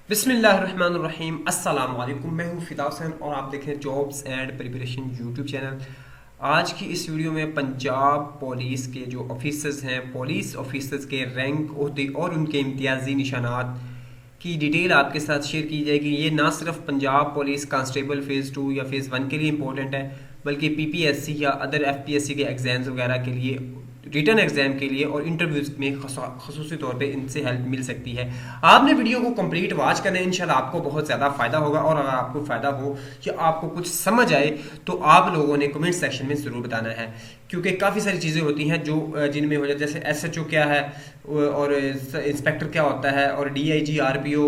बिस्मिल्लाहिर्रहमानिर्रहीम अस्सलाम वालेकुम। मैं हूं फिदा हुसैन और आप देख रहे हैं jobs and preparation YouTube channel. आज की इस वीडियो में पंजाब पुलिस के जो ऑफिसर्स हैं, पुलिस ऑफिसर्स के रैंक, ओहदे और उनके इम्तियाजी निशानात की डिटेल आपके साथ शेयर की जाएगी। ये ना सिर्फ पंजाब पुलिस कांस्टेबल फ़ेज़ 2 या फ़ेज़ 1 के लिए इंपॉर्टेंट है, बल्कि पीपीएससी या अदर एफपीएससी के एग्ज़ाम्स वगैरह के लिए, रिटर्न एग्जाम के लिए और इंटरव्यूज में खसूसी तौर पे इनसे हेल्प मिल सकती है। आपने वीडियो को कंप्लीट वॉच करना है, इंशाल्लाह आपको बहुत ज़्यादा फ़ायदा होगा। और अगर आपको फ़ायदा हो या आपको कुछ समझ आए तो आप लोगों ने कमेंट सेक्शन में ज़रूर बताना है, क्योंकि काफ़ी सारी चीज़ें होती हैं जो जिनमें हो जाए, जैसे एसएचओ क्या है और इंस्पेक्टर क्या होता है और डीआईजी, आरपीओ,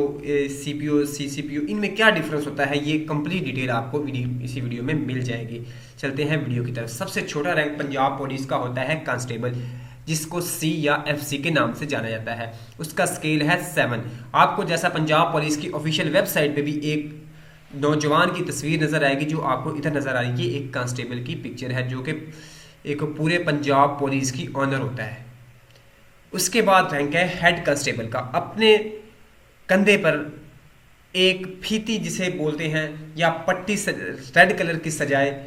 सीपीओ, सीसीपीओ, इनमें क्या डिफरेंस होता है। ये कंप्लीट डिटेल आपको इसी वीडियो में मिल जाएगी। चलते हैं वीडियो की तरफ। सबसे छोटा रैंक पंजाब पुलिस का होता है कांस्टेबल, जिसको सी या एफसी के नाम से जाना जाता है। उसका स्केल है 7। आपको जैसा पंजाब पुलिस की ऑफिशियल वेबसाइट पे भी एक नौजवान की तस्वीर नजर आएगी, जो आपको इधर नजर आ रही है, एक कांस्टेबल की पिक्चर है, जो कि एक पूरे पंजाब पुलिस की ऑनर होता है। उसके बाद रैंक है हेड कांस्टेबल का। अपने कंधे पर एक फीती जिसे बोलते हैं या पट्टी रेड कलर की सजाए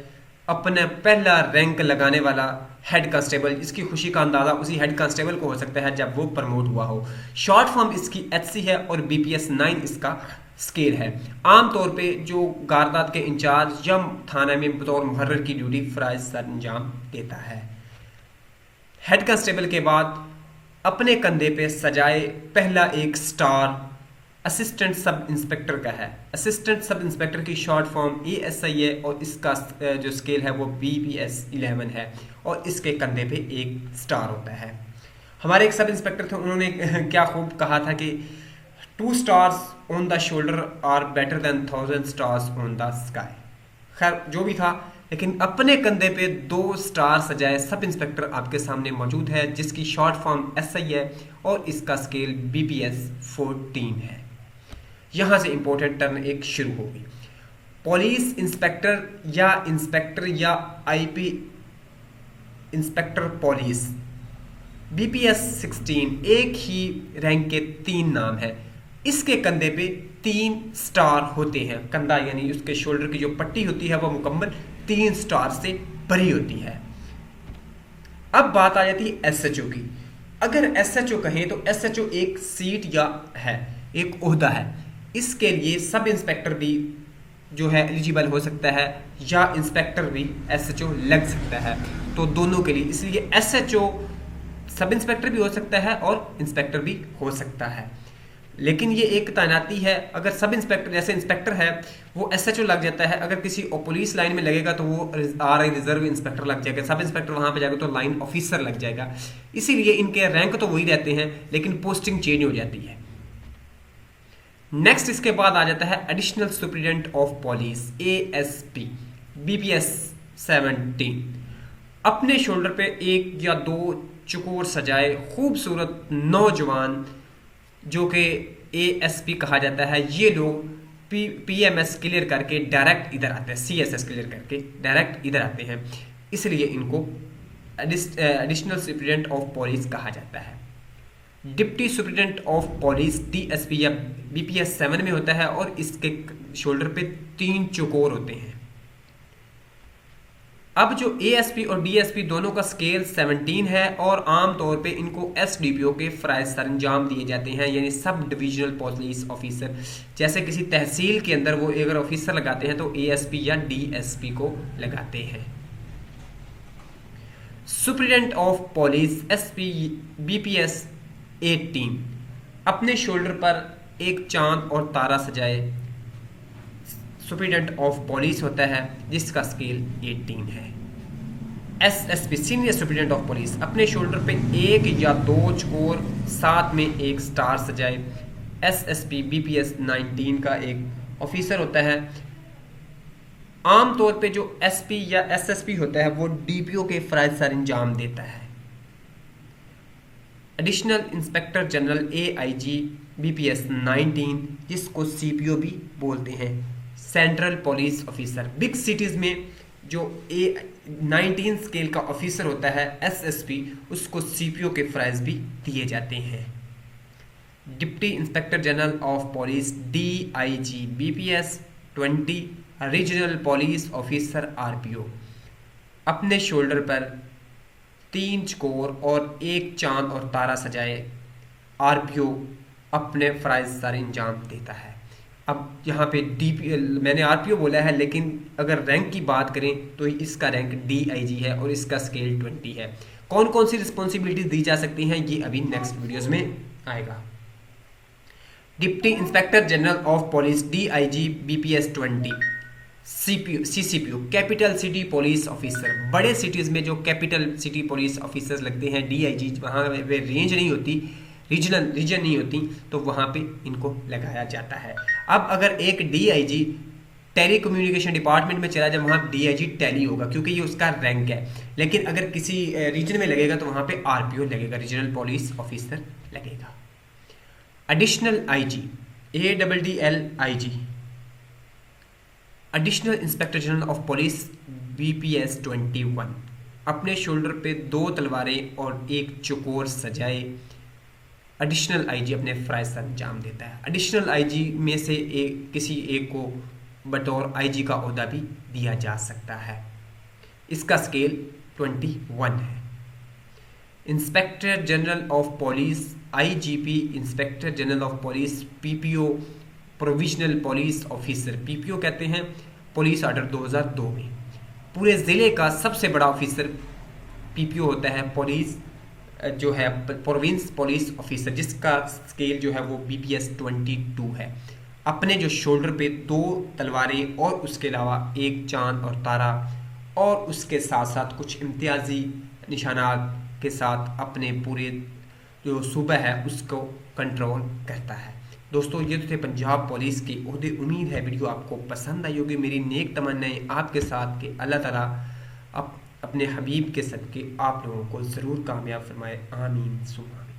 अपना पहला रैंक लगाने वाला हेड कांस्टेबल। इसकी खुशी का अंदाजा उसी हेड कांस्टेबल को हो सकता है जब वो प्रमोट हुआ हो। शॉर्ट फॉर्म इसकी एचसी है और बीपीएस 9 इसका स्केल है। आमतौर पे जो गारदात के इंचार्ज या थाना में बतौर मुहर्रिर की ड्यूटी फराइज सर अंजाम देता है। हेड कांस्टेबल के बाद अपने कंधे पे सजाए पहला एक स्टार असिस्टेंट सब इंस्पेक्टर का है। असिस्टेंट सब इंस्पेक्टर की शॉर्ट फॉर्म एएसआई है और इसका जो स्केल है वो बीपीएस 11 है और इसके कंधे पे एक स्टार होता है। हमारे एक सब इंस्पेक्टर थे, उन्होंने क्या खूब कहा था कि 2 stars on the shoulder are better than 1000 stars on the sky. खैर जो भी था, लेकिन अपने कंधे पे 2 स्टार सजाए सब इंस्पेक्टर आपके सामने मौजूद है, जिसकी शॉर्ट फॉर्म एसआई है और इसका स्केल बीपीएस 14 है। यहां से इंपॉर्टेंट टर्न एक शुरू होगी। पुलिस इंस्पेक्टर या आईपी इंस्पेक्टर पुलिस बीपीएस 16 एक ही रैंक के 3 नाम है। इसके कंधे पे 3 स्टार होते हैं। कंधा यानी उसके शोल्डर की जो पट्टी होती है वो मुकम्मल 3 स्टार से भरी होती है। अब बात आ जाती है एसएचओ की। अगर एसएचओ कहें तो एसएचओ एक सीट या है, एक ओहदा है। इसके लिए सब इंस्पेक्टर भी जो है एलिजिबल हो सकता है या इंस्पेक्टर भी एसएचओ लग सकता है, तो दोनों के लिए। इसलिए एसएचओ सब इंस्पेक्टर भी हो सकता है और इंस्पेक्टर भी हो सकता है, लेकिन ये एक तैनाती है। अगर सब इंस्पेक्टर जैसे इंस्पेक्टर है वो एसएचओ लग जाता है, अगर किसी पुलिस लाइन में लगेगा तो वो आरआई रिजर्व इंस्पेक्टर लग जाएगा। सब इंस्पेक्टर वहां पे जाएगा तो लाइन ऑफिसर लग जाएगा। इसीलिए इनके रैंक तो वही रहते हैं, लेकिन पोस्टिंग चेंज हो जाती है। नेक्स्ट इसके बाद आ जाता है additional superintendent of police ASP BPS 17। अपने शोल्डर पे 1 या 2 चकोर सजाए खूबसूरत नौजवान, जो कि एएसपी कहा जाता है, ये लोग पीएमएस क्लियर करके डायरेक्ट इधर आते हैं, सीएसएस क्लियर करके डायरेक्ट इधर आते हैं, इसलिए इनको एडिशनल सुप्रिटेंडेंट ऑफ पुलिस कहा जाता है। Deputy superintendent of police DSP या बीपीएस 7 में होता है और इसके शोल्डर पे 3 चौकोर होते हैं। अब जो एएसपी और डीएसपी दोनों का स्केल 17 है और आमतौर पे इनको एसडीपीओ के फराइज सरंजाम दिए जाते हैं, यानी सब डिविजनल पुलिस ऑफिसर। जैसे किसी तहसील के अंदर वो अगर ऑफिसर लगाते हैं तो एएसपी या डीएसपी को लगाते हैं। Superintendent of police SP BPS 18 अपने शोल्डर पर एक चांद और तारा सजाए सुप्रिटेंडेंट ऑफ पुलिस होता है, जिसका स्केल 18 है। SSP senior superintendent of police अपने शोल्डर पे 1 या 2 चकोर साथ में एक स्टार सजाए एसएसपी बीपीएस 19 का एक ऑफिसर होता है। आमतौर पे जो एसपी या एसएसपी होता है वो डीपीओ के फराइज सर अंजाम देता है। Additional inspector general AIG BPS 19, जिसको सीपीओ भी बोलते हैं, central police officer. Big cities में जो A19 स्केल का ऑफिसर होता है एसएसपी, उसको सीपीओ के फराइज भी दिए जाते हैं। Deputy inspector general of police DIG BPS 20 regional police officer RPO अपने शोल्डर पर 3 चकोर और 1 चांद और तारा सजाए RPO अपने फ़राइज़ सर अंजाम देता है। अब यहाँ पे मैंने RPO बोला है, लेकिन अगर रैंक की बात करें तो इसका रैंक DIG है और इसका स्केल 20 है। कौन कौन सी रिस्पॉन्सिबिलिटीज दी जा सकती हैं ये अभी नेक्स्ट वीडियोस में आएगा। Deputy inspector general of police DIG BPS 20 CCPO capital city police officer. बड़े सिटीज़ में जो कैपिटल सिटी पुलिस ऑफिसर्स लगते हैं DIG, वहाँ पे रेंज नहीं होती, रीजन नहीं होती, तो वहाँ पे इनको लगाया जाता है। अब अगर एक DIG टेली कम्युनिकेशन डिपार्टमेंट में चला जाए, वहाँ DIG टैली होगा क्योंकि ये उसका रैंक है। लेकिन अगर किसी रीजन में लगेगा तो वहाँ पे RPO लगेगा, रीजनल पुलिस ऑफिसर लगेगा। Additional IG ADDLIG additional inspector general of police BPS 21 अपने शोल्डर पे 2 तलवारें और 1 चकोर सजाए एडिशनल IG अपने फ़राइज़ अंजाम देता है। एडिशनल IG में से किसी एक को बतौर IG का ओहदा भी दिया जा सकता है। इसका स्केल 21 है। Inspector general of police IGP inspector general of police PPO provisional police officer PPO कहते हैं पुलिस ऑर्डर 2002 में। पूरे ज़िले का सबसे बड़ा ऑफिसर PPO होता है, पुलिस जो है प्रोविंस पुलिस ऑफिसर, जिसका स्केल जो है वो BPS 22 है। अपने जो शोल्डर पे 2 तलवारें और उसके अलावा 1 चांद और तारा और उसके साथ साथ कुछ इम्तियाजी निशानात के साथ अपने पूरे जो सूबा है उसको कंट्रोल करता है। दोस्तों, ये तो थे पंजाब पुलिस के ओहदे। उम्मीद है वीडियो आपको पसंद आई होगी। मेरी नेक तमन्नाएं आपके साथ कि अल्लाह ताला अपने हबीब के सदके आप लोगों को ज़रूर कामयाब फरमाए। आमीन सुमा आमीन।